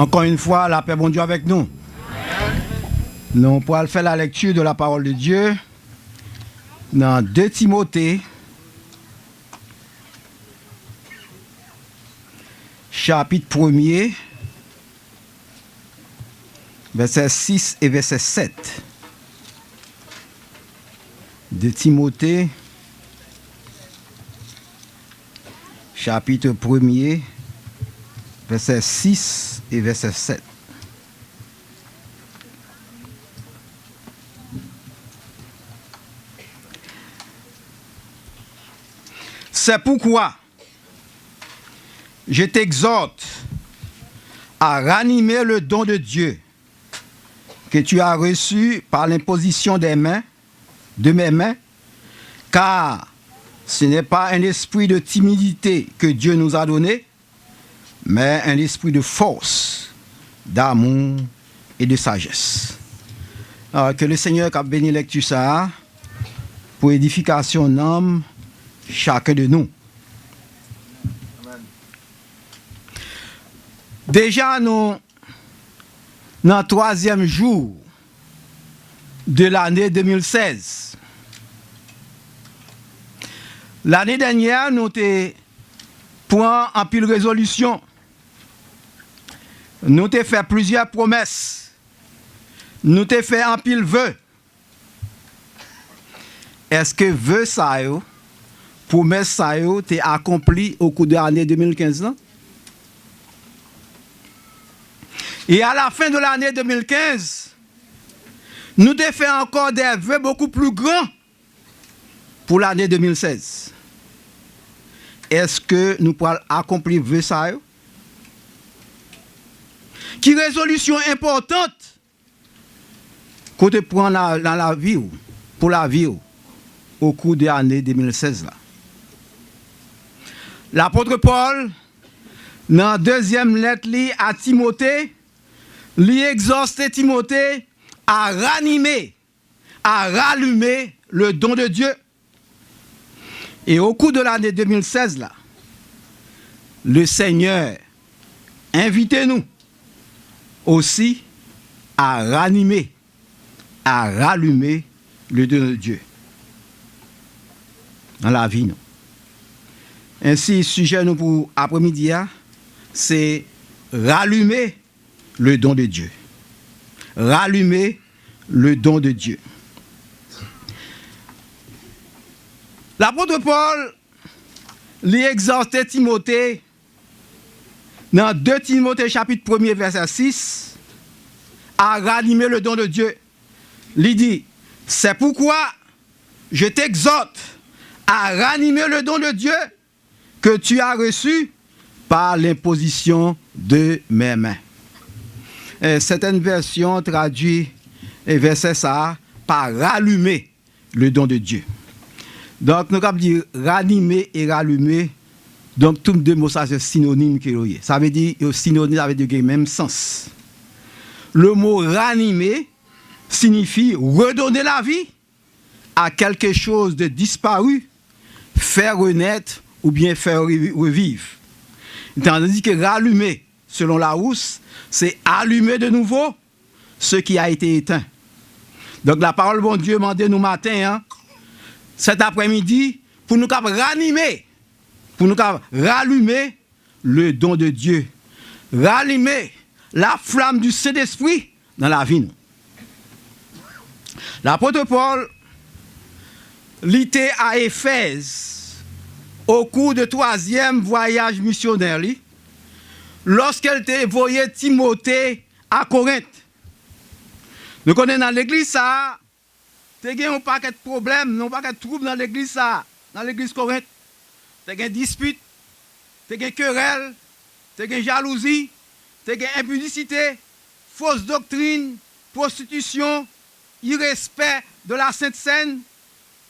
Encore une fois, la paix, bon Dieu, avec nous. Nous pourrons faire la lecture de la parole de Dieu dans 2 Timothée, chapitre 1er, verset 6 et verset 7. 2 Timothée, chapitre 1er, verset 6 et verset 7. C'est pourquoi je t'exhorte à ranimer le don de Dieu que tu as reçu par l'imposition de mes mains, car ce n'est pas un esprit de timidité que Dieu nous a donné, mais un esprit de force, d'amour et de sagesse. Alors, que le Seigneur a béni lecture ça pour édification d'âme chacun de nous. Amen. Déjà, nous, dans le 3e jour de l'année 2016, l'année dernière, nous avons pris en pile résolution. Nous avons fait plusieurs promesses. Nous avons fait en pile vœux. Est-ce que vœux ça, promesse ça été accompli au cours de l'année 2015 là? Et à la fin de l'année 2015, nous avons fait encore des vœux beaucoup plus grands pour l'année 2016. Est-ce que nous pourrons accomplir vœux ça? Qui résolution importante qu'on te prend dans la vie, pour la vie au cours de l'année 2016 là? L'apôtre Paul, dans la 2e lettre à Timothée, lui exhorte Timothée à ranimer, à rallumer le don de Dieu. Et au cours de l'année 2016, là, le Seigneur invite-nous aussi à ranimer, à rallumer le don de Dieu dans la vie, nous. Ainsi, le sujet nous pour après-midi, c'est rallumer le don de Dieu. Rallumer le don de Dieu. L'apôtre Paul lui exhortait Timothée dans 2 Timothée chapitre 1er verset 6 à rallumer le don de Dieu. Il dit, c'est pourquoi je t'exhorte à ranimer le don de Dieu que tu as reçu par l'imposition de mes mains. Certaines versions traduisent verset ça par rallumer le don de Dieu. Donc, nous avons dit ranimer et rallumer. Donc, tous les deux mots, ça c'est synonyme. Ça veut dire, synonyme, ça veut dire le même sens. Le mot ranimer signifie redonner la vie à quelque chose de disparu, faire renaître ou bien faire revivre. Tandis que rallumer, selon Larousse, c'est allumer de nouveau ce qui a été éteint. Donc la parole bon Dieu m'a dit nous matin, cet après-midi, pour nous ranimer, pour nous rallumer le don de Dieu, rallumer la flamme du Saint-Esprit dans la vie. L'apôtre Paul l'était à Éphèse au cours du 3e voyage missionnaire, lorsqu'elle t'a envoyé Timothée à Corinthe. Nous connaissons dans l'église ça, tu as un paquet de problèmes, un paquet de troubles dans l'église ça, dans l'église Corinthe. Tu as une dispute, tu as une querelle, tu as une jalousie, tu as une impudicité, fausse doctrine, prostitution, irrespect de la Sainte Seine,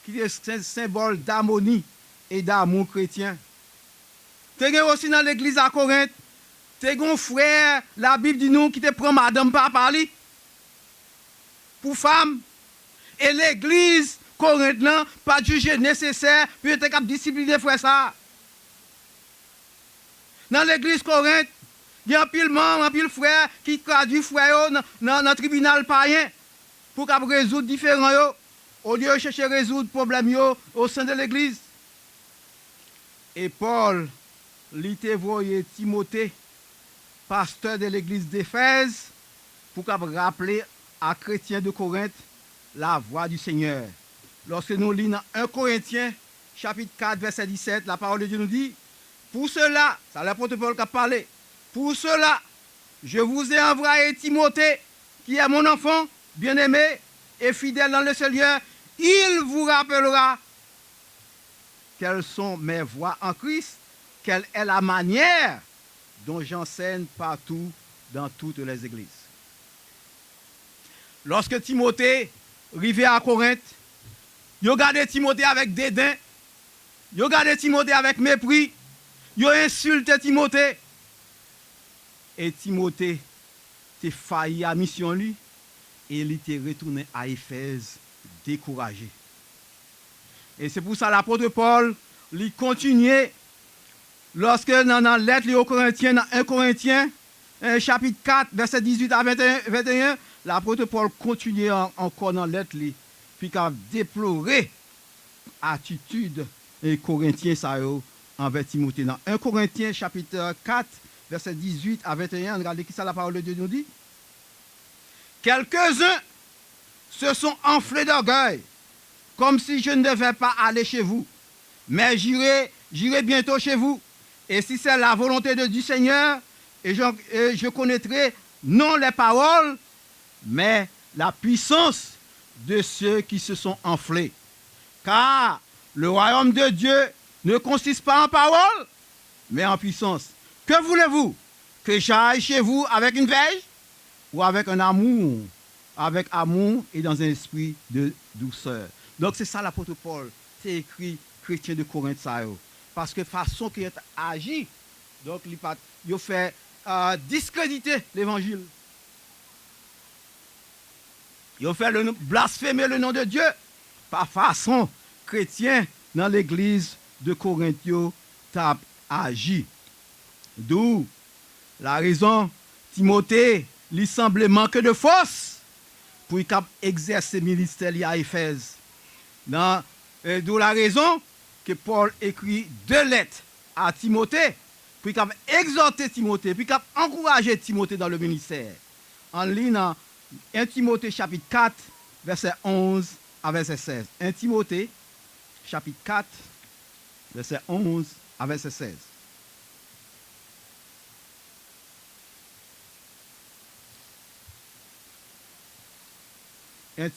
qui est un symbole d'harmonie et d'amour chrétien. Tu as aussi dans l'église à Corinthe, tu as un frère, la Bible dit nous, qui te prend madame par parler pour femme. Et l'église Corinthe n'a pas jugé nécessaire pour être capable de discipliner frère ça. Dans l'église Corinthe, Il y a un pile membre, un pile frère qui traduit frère dans le tribunal païen pour résoudre différents yo, au lieu de chercher à résoudre problème yo au sein de l'église. Et Paul, il était envoyé Timothée, pasteur de l'église d'Éphèse, pour rappeler à chrétiens de Corinthe la voix du Seigneur. Lorsque nous lisons 1 Corinthiens, chapitre 4, verset 17, la parole de Dieu nous dit, pour cela, c'est l'apôtre Paul qui a parlé, pour cela, je vous ai envoyé Timothée, qui est mon enfant, bien-aimé et fidèle dans le Seigneur. Il vous rappellera quelles sont mes voies en Christ, quelle est la manière dont j'enseigne partout dans toutes les églises. Lorsque Timothée arrivait à Corinthe, il regardait Timothée avec dédain, il regardait Timothée avec mépris, il insultait Timothée. Et Timothée a failli à la mission lui, et il était retourné à Éphèse découragé. Et c'est pour ça que l'apôtre Paul, il continuait, lorsque dans la lettre aux Corinthiens, dans 1 Corinthiens, chapitre 4, verset 18 à 21, l'apôtre Paul continuait encore dans la lettre, puis il a déploré l'attitude des Corinthiens envers Timothée. Dans 1 Corinthiens, chapitre 4, verset 18 à 21, regardez qui ça la parole de Dieu nous dit. Quelques-uns se sont enflés d'orgueil, comme si je ne devais pas aller chez vous. Mais j'irai bientôt chez vous. Et si c'est la volonté du Seigneur, et je connaîtrai non les paroles, mais la puissance de ceux qui se sont enflés. Car le royaume de Dieu ne consiste pas en paroles, mais en puissance. Que voulez-vous? Que j'aille chez vous avec une verge ou avec un amour? Avec amour et dans un esprit de douceur. Donc c'est ça l'apôtre Paul, c'est écrit chrétien de Corinthe ça. Parce que façon qu'il a agi, donc il a fait discréditer l'évangile. Il a fait blasphémer le nom de Dieu par façon chrétien dans l'église de Corinthe a agi. D'où la raison, Timothée, lui semblait manquer de force pour exercer le ministère à Éphèse. D'où la raison que Paul écrit 2 lettres à Timothée, pour exhorter Timothée, puis encourager Timothée dans le ministère. En lisant 1 Timothée chapitre 4, verset 11 à verset 16. 1 Timothée chapitre 4, verset 11 à verset 16.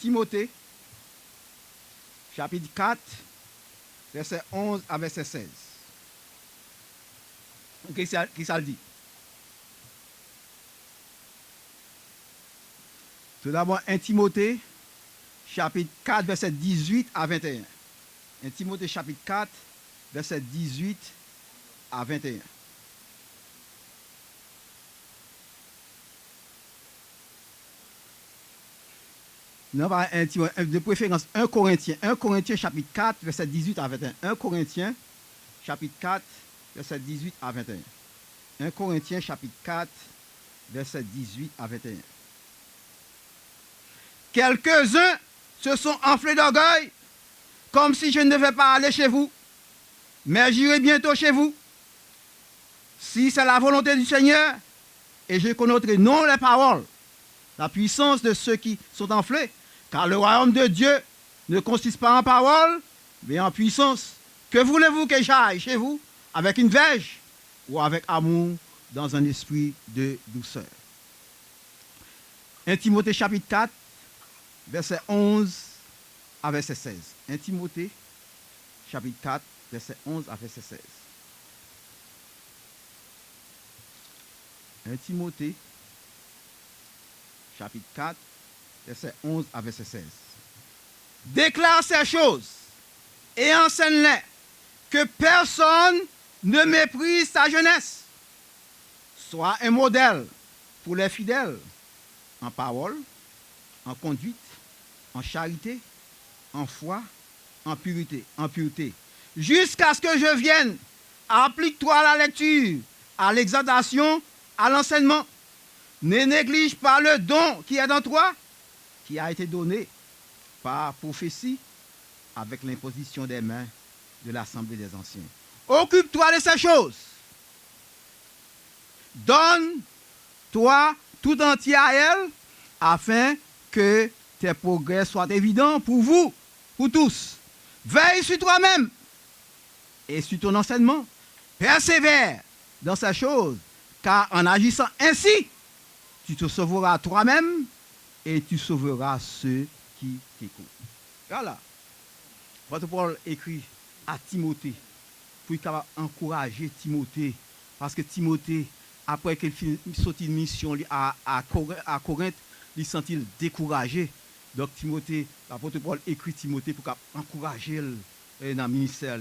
Timothée, chapitre 4, verset 11 à verset 16. Qui ça le dit? Tout d'abord, 1 Timothée, chapitre 4, verset 18 à 21. 1 Timothée, chapitre 4, verset 18 à 21. Non, pas de préférence 1 Corinthiens. 1 Corinthiens chapitre 4, verset 18 à 21. 1 Corinthiens chapitre 4, verset 18 à 21. 1 Corinthiens chapitre 4, verset 18 à 21. Quelques-uns se sont enflés d'orgueil, comme si je ne devais pas aller chez vous, mais j'irai bientôt chez vous. Si c'est la volonté du Seigneur, et je connaîtrai non les paroles, la puissance de ceux qui sont enflés, car le royaume de Dieu ne consiste pas en paroles, mais en puissance. Que voulez-vous que j'aille chez vous avec une verge ou avec amour dans un esprit de douceur? 1 Timothée chapitre 4, verset 11 à verset 16. 1 Timothée chapitre 4, verset 11 à verset 16. 1 Timothée chapitre 4, verset 11 à verset 16. Déclare ces choses et enseigne-les, que personne ne méprise sa jeunesse. Sois un modèle pour les fidèles, en parole, en conduite, en charité, en foi, en pureté. Jusqu'à ce que je vienne, applique-toi à la lecture, à l'exhortation à l'enseignement. Ne néglige pas le don qui est dans toi, qui a été donné par prophétie avec l'imposition des mains de l'Assemblée des anciens. Occupe-toi de ces choses. Donne-toi tout entier à elle, afin que tes progrès soient évidents pour vous, pour tous. Veille sur toi-même et sur ton enseignement. Persévère dans ces choses, car en agissant ainsi, tu te sauveras toi-même et tu sauveras ceux qui t'écoutent. Voilà. Votre Paul écrit à Timothée pour encourager Timothée. Parce que Timothée, après qu'il sorti une mission à Corinthe, il sentit découragé. Donc Timothée, l'apôtre Paul écrit Timothée pour encourager dans le ministère.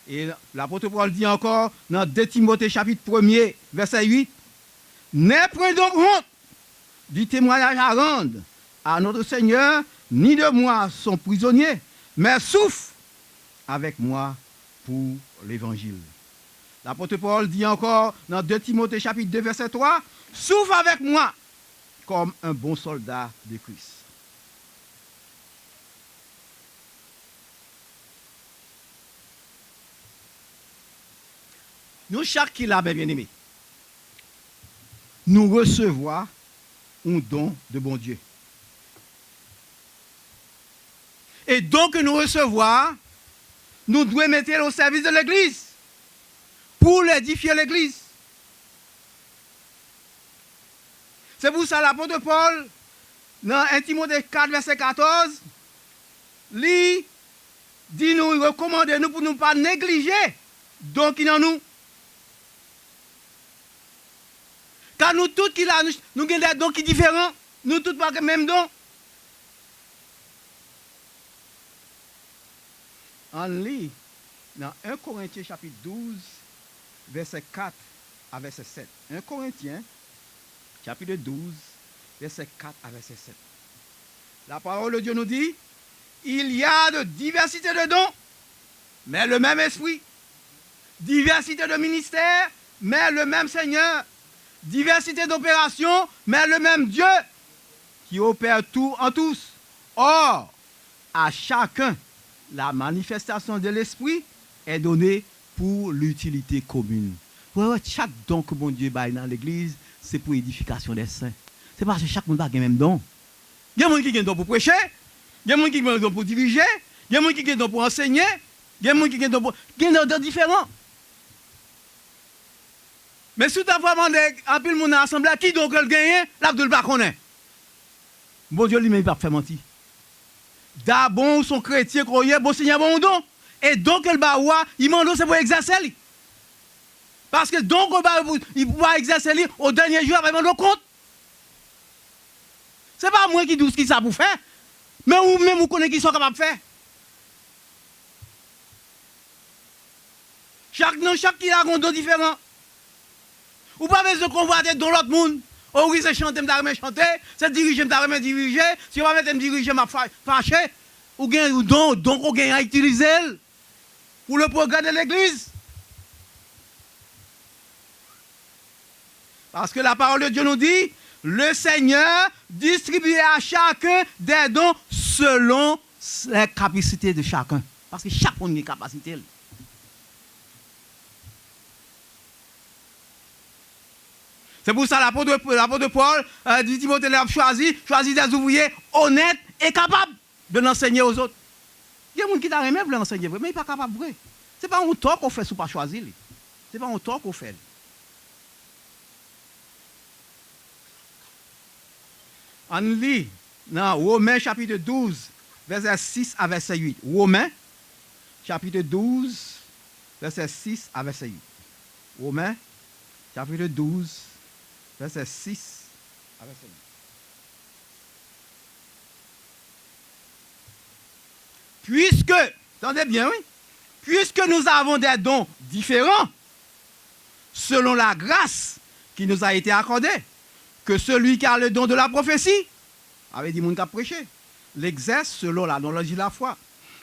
Et l'apôtre Paul dit encore dans 2 Timothée chapitre 1er, verset 8, « N'aie point donc honte du témoignage à rendre à notre Seigneur, ni de moi son prisonnier, mais souffre avec moi pour l'évangile. » L'apôtre Paul dit encore dans 2 Timothée chapitre 2, verset 3, « Souffre avec moi comme un bon soldat de Christ. » Nous, chaque qui l'a bien aimé, nous recevons un don de bon Dieu. Et donc nous recevons, nous devons mettre au service de l'Église pour l'édifier l'Église. C'est pour ça l'apôtre Paul, dans 1 Timothée 4, verset 14, lui dit nous, recommande nous pour ne pas négliger donc il en nous. Car nous tous qui là, nous avons des dons qui sont différents, nous tous pas le même don. On lit dans 1 Corinthiens chapitre 12, verset 4 à verset 7. 1 Corinthiens chapitre 12, verset 4 à verset 7. La parole de Dieu nous dit, il y a de diversité de dons, mais le même esprit. Diversité de ministères, mais le même Seigneur. Diversité d'opérations, mais le même Dieu qui opère tout en tous. Or, à chacun, la manifestation de l'esprit est donnée pour l'utilité commune. Chaque don que mon Dieu baille dans l'église, c'est pour l'édification des saints. C'est parce que chaque monde a le même don. Il y a des gens qui ont un don pour prêcher, il y a des gens qui ont un don pour diriger, il y a des gens qui ont un don pour enseigner, il y a des gens qui ont un don pour... Il y a des dons différents. Mais si tu as vraiment un peu de monde assemblé, qui donc le gagne, l'Abdul pas connaît. Bon Dieu lui-même, il ne va pas faire mentir. D'abord, son chrétien, croyait, bon Seigneur, bon don. Et donc, le baoua, il m'a c'est pour exercer. Parce que donc, il va exercer au dernier jour, avec mon compte. Ce n'est pas moi qui dis ce qu'il ça pour faire. Mais vous-même, vous connaissez qui sont capables de faire. Chaque qui a un don différent. Ou pas besoin de convoiter dans l'autre monde. Oh oui, c'est chanter, je chanter. C'est diriger, je diriger. Si on va mettre diriger, je fâché. Ou bien, donc on gagne à utiliser pour le progrès de l'Église. Parce que la parole de Dieu nous dit, le Seigneur distribue à chacun des dons selon les capacités de chacun. Parce que chaque monde a une capacité. C'est pour ça l'apôtre Paul dit Timothée l'a choisi des ouvriers honnêtes et capables de l'enseigner aux autres. Il y a des gens qui t'arrêtent même de l'enseigner, mais il n'est pas capable de vrai. Ce n'est pas un tort qu'on fait si on ne pas choisir. Ce n'est pas un tort qu'on fait. On lit dans Romains chapitre 12, verset 6 à verset 8. Romains chapitre 12, verset 6 à verset 8. Romains chapitre 12, verset 6 à verset 8. Puisque, attendez bien, oui, puisque nous avons des dons différents, selon la grâce qui nous a été accordée, que celui qui a le don de la prophétie, avait dit mon qui a prêché, l'exerce selon la knowledge de la foi.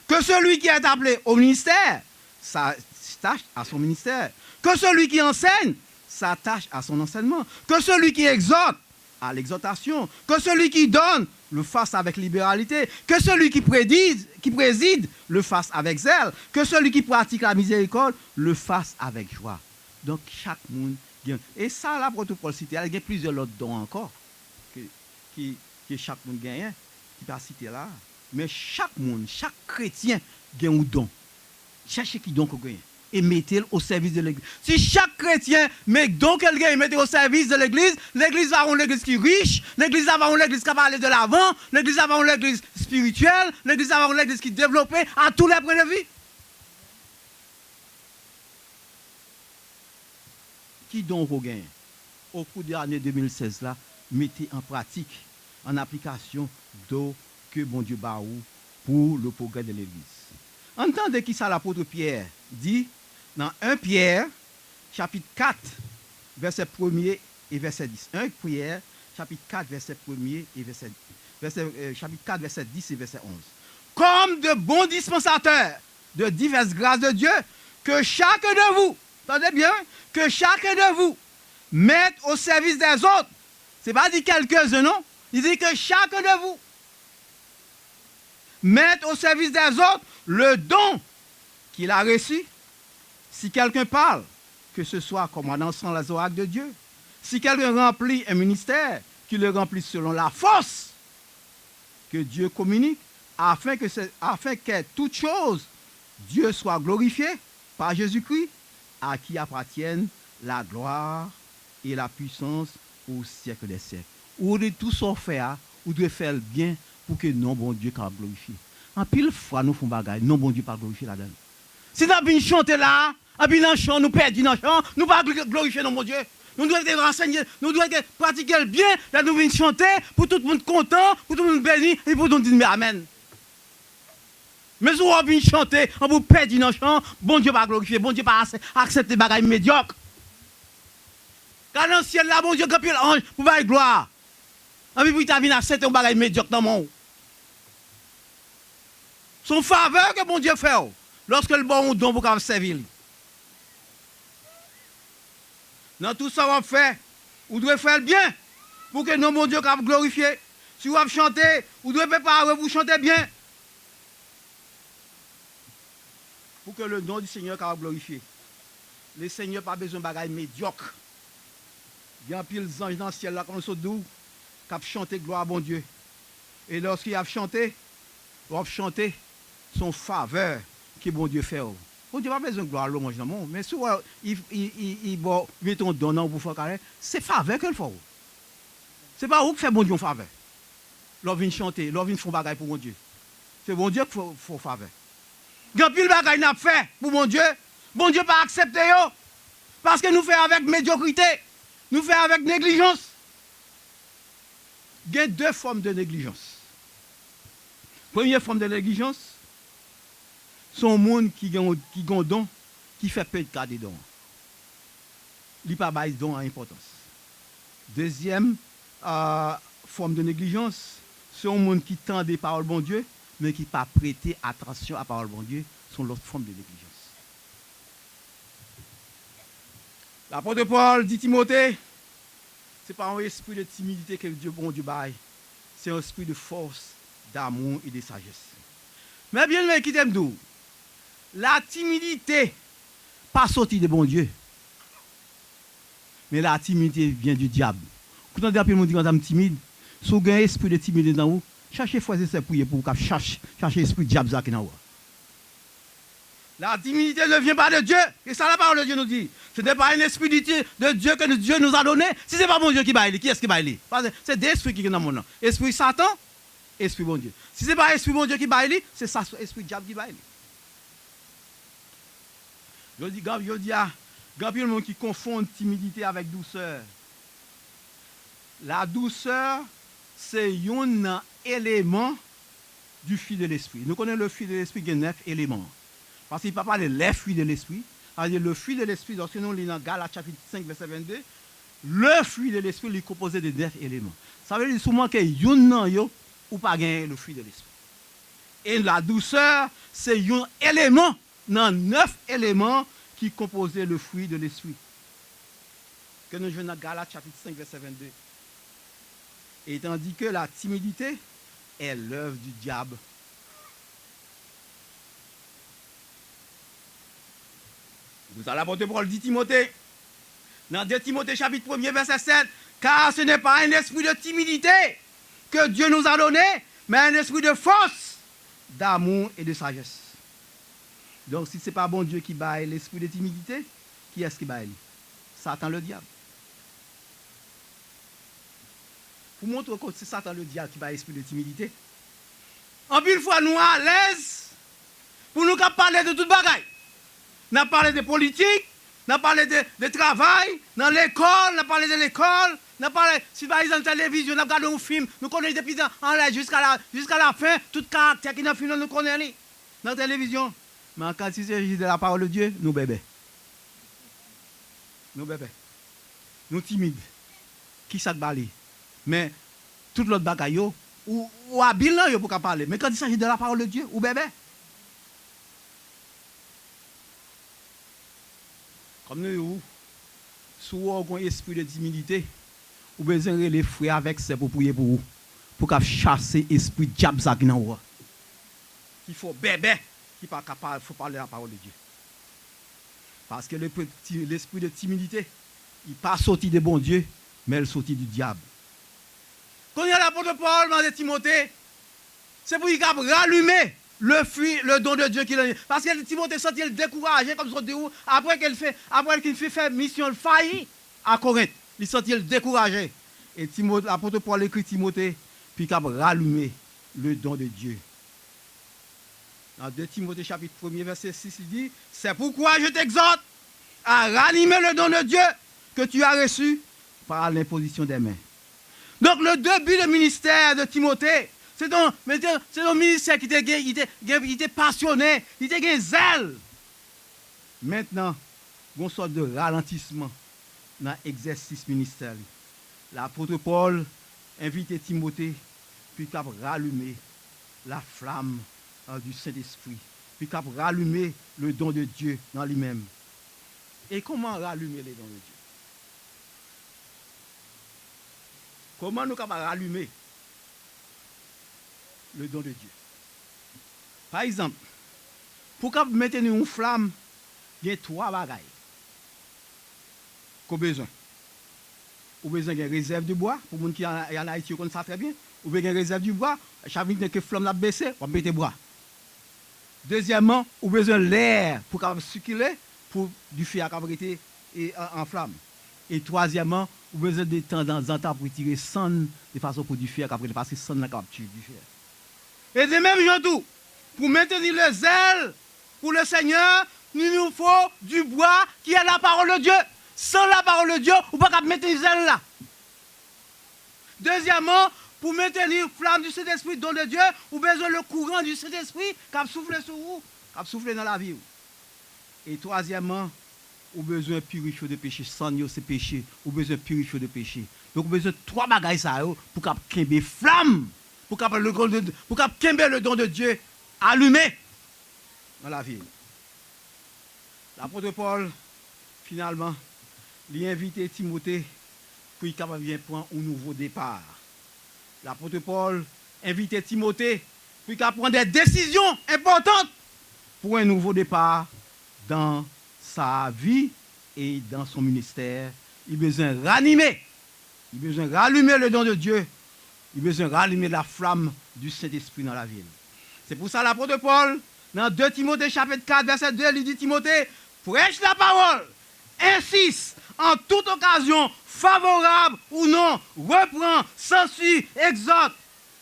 Que celui qui est appelé au ministère, s'attache à son ministère. Que celui qui enseigne, s'attache à son enseignement. Que celui qui exhorte à l'exhortation. Que celui qui donne le fasse avec libéralité. Que celui qui préside le fasse avec zèle. Que celui qui pratique la miséricorde le fasse avec joie. Donc, chaque monde gagne. Et ça, l'apôtre Paul cité, il y a plusieurs autres dons encore que chaque monde gagne, qui va citer là. Mais chaque monde, chaque chrétien gagne un don. Cherchez qui don qu'on gagne. Et mettez-le au service de l'église. Si chaque chrétien met don qu'il gagne, mettez au service de l'église, l'église va avoir une église qui est riche, l'église va avoir une église qui va aller de l'avant, l'église va avoir une église spirituelle, l'église va avoir une église qui est développée à tous les points de vue. Qui donc qu'on gagne? Au cours de l'année 2016 là, mettez en pratique, en application d'eau que bon Dieu baou pour le progrès de l'église. Entendez qui ça l'apôtre Pierre dit dans 1 Pierre, chapitre 4, verset 1er et verset 10. 1 Pierre, chapitre 4, verset 1er et chapitre 4, verset 10 et verset 11. Comme de bons dispensateurs de diverses grâces de Dieu, que chacun de vous, entendez bien, que chacun de vous mette au service des autres. Ce n'est pas dit quelques-uns, non? Il dit que chacun de vous mette au service des autres le don qu'il a reçu. Si quelqu'un parle, que ce soit comme annonçant les oracles de Dieu. Si quelqu'un remplit un ministère, qu'il le remplisse selon la force que Dieu communique, afin que toute chose, Dieu soit glorifié par Jésus-Christ, à qui appartiennent la gloire et la puissance au siècle des siècles. Ou de tout ça faire, ou de faire le bien pour que non bon Dieu soit glorifié. En pile fois, nous faisons bagaille, non bon Dieu pas glorifié là-dedans. Si nous avons chanté là, en pile chant, nous perdons dans le chant, nous ne pouvons pas glorifier non bon Dieu. Nous devons être renseignés, nous devons pratiquer le bien, là nous venons chanter pour tout le monde content, pour tout le monde béni, et pour tout le monde dire amen. Mais si vous venez chanter, on vous perd dans le chant, bon Dieu pas glorifier, bon Dieu pas accepter des bagailles médiocres. Quand dans le ciel là, bon Dieu, quand l'ange, pour faire gloire. En plus, vous avez accepter des bagailles médiocres dans le monde. Son faveur que bon Dieu fait, lorsque le bon don vous pouvez servir. Dans tout ça, on fait, vous devez faire le bien pour que non bon Dieu puisse glorifier. Si vous chantez, vous devez préparer, vous chantez bien. Pour que le nom du Seigneur puisse glorifier. Le Seigneur n'a pas besoin de bagailles médiocres. Il y a un pile d'anges dans le ciel là, comme ça doux, qui a chanté gloire à bon Dieu. Et lorsqu'il a chanté, il a chanté son faveur que bon Dieu fait. Bon Dieu n'a pas besoin de gloire à l'homme dans le monde. Mais si il met ton don pour faire carré, c'est faveur qu'il faut. Ce n'est pas où que fait bon Dieu une faveur. L'on vient chanter, l'on vient faire bagaille pour bon Dieu. C'est bon Dieu qui faut faveur. Quand pile bagaille n'a fait pour bon Dieu pas accepter yo. Parce que nous faisons avec médiocrité, nous faisons avec négligence. Il y a deux formes de négligence. Première forme de négligence, sont les gens qui ont don, qui fait peu de cas de dons. Ils ne pas de don à importance. Deuxième forme de négligence, sont les gens qui tendent des paroles bon Dieu, mais qui ne pas prêter attention à la parole bon Dieu, sont l'autre forme de négligence. L'apôtre Paul dit Timothée, ce n'est pas un esprit de timidité que Dieu bon Dieu baille, c'est un esprit de force, d'amour et de sagesse. Mais bien, mais qui t'aime d'où? La timidité, pas sortie de bon Dieu. Mais la timidité vient du diable. Quand on dit qu'on est timide, si vous avez un esprit de timidité dans vous, cherchez fois c'est pour vous chercher l'esprit diable qui est dans vous. La timidité ne vient pas de Dieu. Et ça, la parole de Dieu nous dit. Ce n'est pas un esprit de Dieu que Dieu nous a donné. Si ce n'est pas bon Dieu qui baille, qui est-ce qui baille? C'est des esprits qui sont dans mon nom. Esprit Satan, esprit bon Dieu. Si ce n'est pas esprit bon Dieu qui baille, c'est ça, esprit diable qui baille. Je dis, il y a des gens qui confondent timidité avec douceur. La douceur, c'est un élément du fruit de l'esprit. Nous connaissons le fruit de l'esprit qui a 9 éléments. Parce qu'il ne parle pas de les fruits de l'esprit. C'est-à-dire le fruit de l'esprit, lorsque nous lisons dans Galates chapitre 5, verset 22, le fruit de l'esprit est composé de 9 éléments. Ça veut dire souvent que yon ou pas gagner le fruit de l'esprit. Et la douceur, c'est un élément, dans 9 éléments qui composaient le fruit de l'esprit. que nous jouons dans Galates chapitre 5, verset 22. Et tandis que la timidité est l'œuvre du diable. Vous allez l'apôtre Paul dit Timothée, dans 2 Timothée chapitre 1 verset 7, car ce n'est pas un esprit de timidité que Dieu nous a donné, mais un esprit de force, d'amour et de sagesse. Donc si ce n'est pas bon Dieu qui baille l'esprit de timidité, qui est-ce qui baille? Satan le diable. Pour montrer que c'est Satan le diable qui baille l'esprit de timidité. En plus, une fois nous à l'aise, pour nous parler de toute bagaille. On a parlé de politique, on a parlé de travail, dans l'école, on a parlé de l'école, on a parlé, si par exemple, la télévision, on a regardé un film, nous connaissons depuis en l'air jusqu'à la fin, tout caractère qui est dans le film, nous connaissons dans la télévision. Mais quand il s'agit de la parole de Dieu, nous bébés. Nous bébés. Nous timides. Qui ça balé? Mais tout l'autre bagaille, ou habile pour parler. Mais quand il s'agit de la parole de Dieu, ou bébé. Comme nous, si vous avez un esprit de timidité, vous avez besoin de les frères avec ça pour prier pour vous. Pour chasser l'esprit diable qui dans vous. Il faut bébé qui n'est pas capable, il faut parler la parole de Dieu. Parce que l'esprit de timidité, il n'est pas sorti de bon Dieu, mais il est sorti du diable. Quand il y a l'apôtre Paul dans Timothée, c'est pour qu'il rallumer le don de Dieu qu'il a. Parce que Timothée senti il découragé comme ça après qu'il fait faire mission failli à Corinthe. Il senti il découragé. Et l'apôtre Paul écrit Timothée, puis qu'il a rallumé le don de Dieu. Dans 2 Timothée chapitre 1 verset 6, il dit, c'est pourquoi je t'exhorte à ranimer le don de Dieu que tu as reçu par l'imposition des mains. Donc le début du ministère de Timothée, c'est un ministère qui était passionné, il était zèle. Maintenant, il y a une sorte de ralentissement dans l'exercice ministériel. L'apôtre Paul invite Timothée, puis il a rallumé la flamme du Saint-Esprit, puis il a rallumé le don de Dieu dans lui-même. Et comment rallumer les dons de Dieu? Comment nous pouvons rallumer le don de Dieu? Par exemple, pour maintenir une flamme, il y a 3 bagailles qu'on a besoin. Ou besoin d'une réserve de bois, pour les gens qui sont en Haïti, on ça très bien. Ou besoin d'une réserve de bois, chaque fois que la flamme a baissé, on met des bois. Deuxièmement, ou besoin de l'air pour circuler, pour du feu à cabriter en flamme. Et troisièmement, ou besoin de temps en temps pour tirer sang de façon pour du feu à cabriter, parce que sang n'a pas tué du feu. Et de même genre tout, pour maintenir le zèle pour le Seigneur, il nous faut du bois qui est la parole de Dieu. Sans la parole de Dieu, on ne peut pas maintenir le zèle là. Deuxièmement, pour maintenir la flamme du Saint-Esprit, don de Dieu, on a besoin le courant du Saint-Esprit qui a soufflé sur vous, qui a soufflé dans la vie. Et troisièmement, on a besoin de purifier de péché. Sans nous, c'est péché. On a besoin de purifier de péché. Donc, on a besoin de 3 bagages pour qu'il y ait flamme, pour qu'il y ait le don de Dieu allumé dans la vie. L'apôtre Paul, finalement, lui a invité Timothée pour qu'il prendre un nouveau départ. L'apôtre Paul a invité Timothée pour qu'il prenne des décisions importantes pour un nouveau départ dans sa vie et dans son ministère. Il a besoin de ranimer, il a besoin de rallumer le don de Dieu, il a besoin de rallumer la flamme du Saint-Esprit dans la ville. C'est pour ça l'apôtre Paul, dans 2 Timothée chapitre 4, verset 2, il dit Timothée, prêche la parole, insiste en toute occasion, favorable ou non, reprend, censure, exhorte,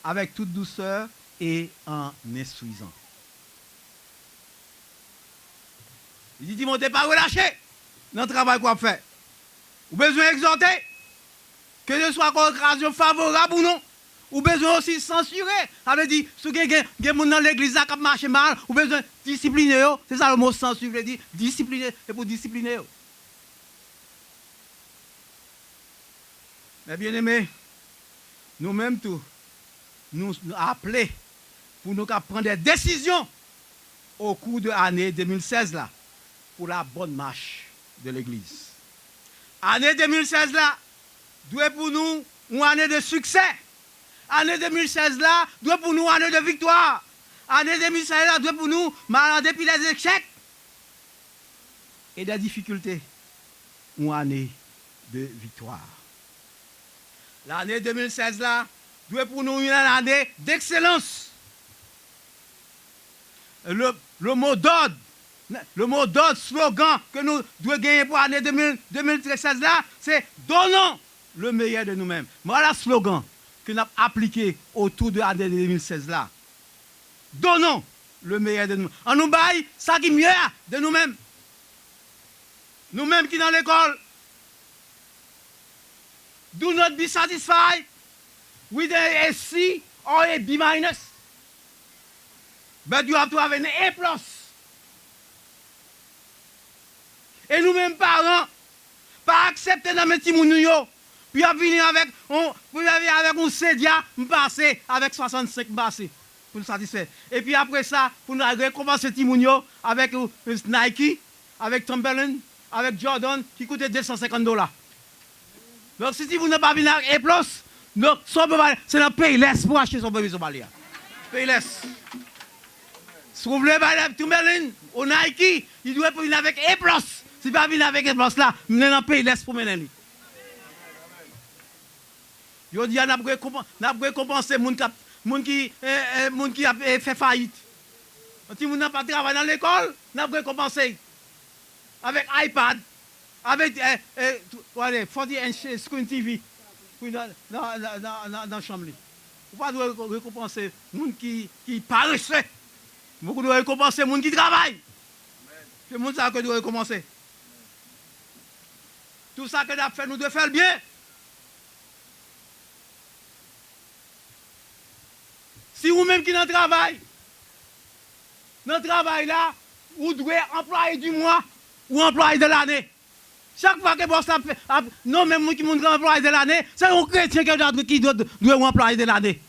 avec toute douceur et en instruisant. Il dit Timothée, pas relâcher dans le travail qu'on fait. Vous avez besoin d'exhorter, que ce soit une occasion favorable ou non. Ou besoin aussi censurer. Ça veut dire, si vous avez des gens dans l'église qui marchent mal, vous avez besoin de discipliner. C'est ça le mot censure, veut dire discipliner, c'est pour discipliner. Mais bien aimés, nous-mêmes tous, nous appelons pour nous prendre des décisions au cours de l'année 2016 là, pour la bonne marche de l'église. Année 2016 là, doit pour nous une année de succès. Année 2016 là, doit pour nous une année de victoire. Année 2016 là, doit pour nous, malgré depuis les échecs et des difficultés, une année de victoire. L'année 2016 là, doit pour nous une année d'excellence. Le mot d'ordre, slogan que nous devons gagner pour l'année 2016 là, c'est donnons le meilleur de nous-mêmes. Voilà le slogan que nous avons appliqué autour de l'année 2016 là. Donnons le meilleur de nous-mêmes. En nous baille ça qui est mieux de nous-mêmes. Nous-mêmes qui dans l'école. Do not be satisfied with a C or a B minus. But you have to have an A plus. Et nous-mêmes parents, pas accepter dans mes petits mounouyo, puis venir avec un CEDIA, passer avec 65 passé pour nous satisfaire. Et puis après ça, pour nous récompenser petit mounio avec Nike, avec Timberland, avec Jordan qui coûtait $250. Donc si vous n'avez pas venu avec A+, donc c'est un Payless pour acheter son bébé somalien. Payless. Si vous voulez Timberland ou Nike, il doit venir avec A+. Si vous ne venez avec A+, là, vous n'avez pas Payless pour mener. Je dis, nous avons récompensé les gens qui ont fait faillite. Si vous n'avez pas travaillé dans l'école, nous avons récompensé. Avec iPad, avec 40-inch screen TV dans la chambre. Vous ne pouvez pas récompenser les gens qui paressent. Vous devez récompenser les gens qui travaillent. C'est les gens que nous devons récompenser. Tout ça que nous avons fait, nous devons faire le bien. Si vous-même qui dans le travail là, vous devez employer du mois ou employé de l'année. Chaque fois que boss a fait, non, même moi qui montre employé de l'année, c'est un chrétien qui doit employer de l'année.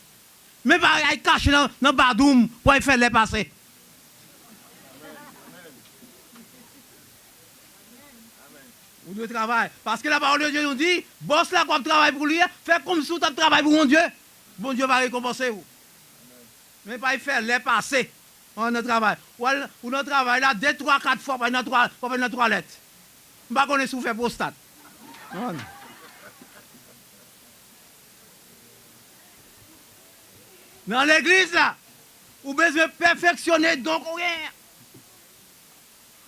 Mais pas il cache dans le badoum pour faire les passer. Vous devez travailler. Parce que la parole de Dieu nous dit, boss là, comme travail pour lui, fait comme si vous travaillez pour mon Dieu. Bon Dieu va récompenser vous. Mais pas faire les passer. On a travail. Ou notre travail là, 2, 3, 4 fois pour notre toilette. Je ne sais pas qu'on est souffert pour stade. Dans l'église là, vous devez perfectionner donc rien.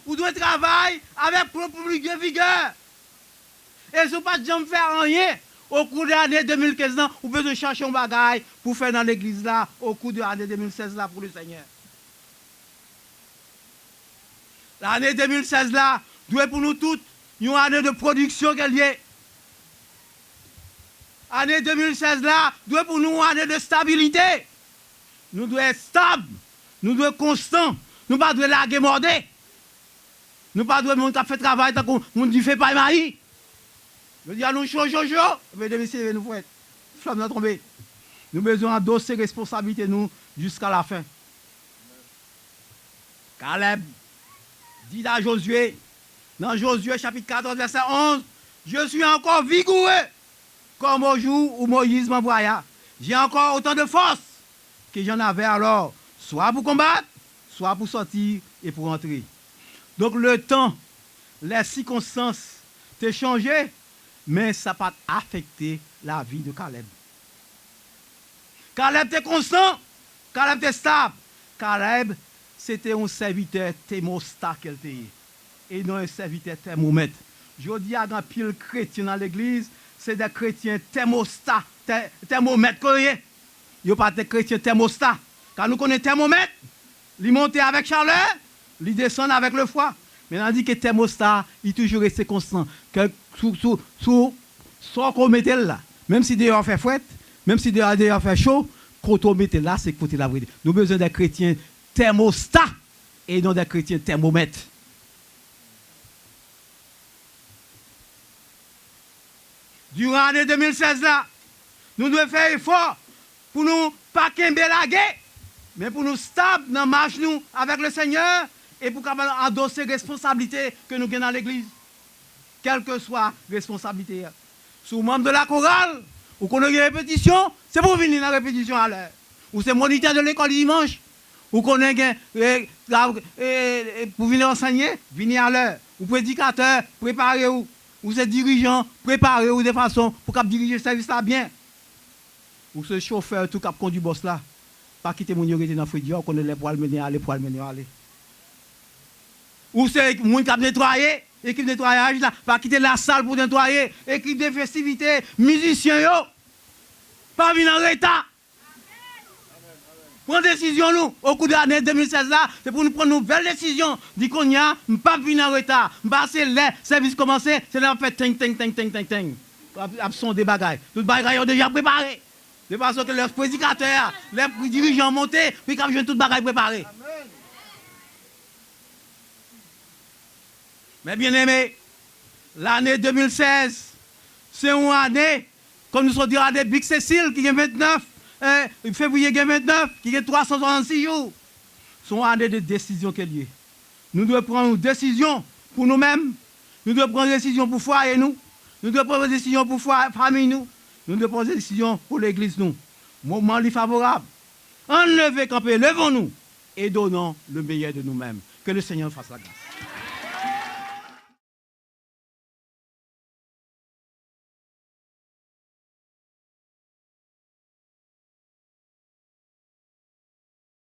Vous devez travailler avec plus de vigueur. Et si vous ne pouvez pas faire rien, au cours de l'année 2015, vous devez chercher un bagage pour faire dans l'église là, au cours de l'année 2016 là pour le Seigneur. L'année 2016 là, doit pour nous toutes une année de production qu'elle est. L'année 2016 là, doit pour nous une année de stabilité. Nous devons être stables, nous devons être constants, nous ne devons pas larguer morder. Nous ne devons pas faire travail tant qu'on ne fait pas maïs. Nous disons à nous chaud, mais demain nous faut flamme dans tomber. Nous avons besoin d'endosser responsabilité nous jusqu'à la fin. Caleb dit à Josué, dans Josué chapitre 14, verset 11, je suis encore vigoureux comme au jour où Moïse m'envoya. J'ai encore autant de force que j'en avais alors, soit pour combattre, soit pour sortir et pour entrer. Donc le temps, les circonstances t'ont changé, mais ça n'a pas affecté la vie de Caleb. Caleb était constant, Caleb était stable. Caleb, c'était un serviteur thermostat qu'elle était. Et non un serviteur thermomètre. Je dis à un pile chrétien dans l'église, c'est des chrétiens thermostat, thermomètre. Ils ne pas des chrétiens thermostat. Quand nous connaissons thermomètre, ils montent avec chaleur, ils descendent avec le froid. Mais on dit que thermostat, il est toujours resté constant. Que soit qu'on mette là, même si dehors fait fouette, même si dehors fait chaud, quand on mette là, c'est côté la vérité. Nous avons besoin des chrétiens thermostat et non des chrétiens thermomètres. Durant l'année 2016 là, nous devons faire effort pour nous pas qu'embélaguer, mais pour nous stable dans la marche nous avec le Seigneur et pour endosser les responsabilités que nous avons dans l'église. quelle que soit la responsabilité. Si vous membre de la chorale, ou qu'on a une répétition, c'est pour venir dans la répétition à l'heure. Ou c'est moniteur de l'école dimanche, ou qu'on a pour venir enseigner, venir à l'heure. Ou prédicateur, préparez-vous. Ou c'est dirigeant, préparez-vous de façon pour diriger le service là bien. Ou ce chauffeur, tout cap conduit boss là. Pas quitter mon yorité dans le frigidaire, qu'on les poils mener aller, poils mener aller. Ou c'est mon qui a nettoyé, équipe de nettoyage là, pas quitter la salle pour nettoyer, équipe de festivités, musiciens yo, pas venir en retard. Prendre décision nous, au cours de l'année 2016 là, c'est pour nous prendre une nouvelle décision. Dit qu'on y a, pas venir en retard, passer les services commencés, c'est là fait ting ting ting ting ting ting. Absent des bagailles. Tout les bagailles ont déjà préparé. De façon que les prédicateurs, les dirigeants montés, puis quand je tout bagaille préparé. Mais bien aimé, l'année 2016, c'est une année, comme nous sommes dit, l'année Big Cécile qui est 29, février qui est 29, qui est 366 jours. C'est une année de décision qu'elle est. Nous devons prendre une décision pour nous-mêmes, nous devons prendre une décision pour foyer nous, nous devons prendre une décision pour famille nous, nous devons prendre une décision pour l'église nous. Moment favorable. Enlevez, campez, levons-nous et donnons le meilleur de nous-mêmes. Que le Seigneur fasse la grâce.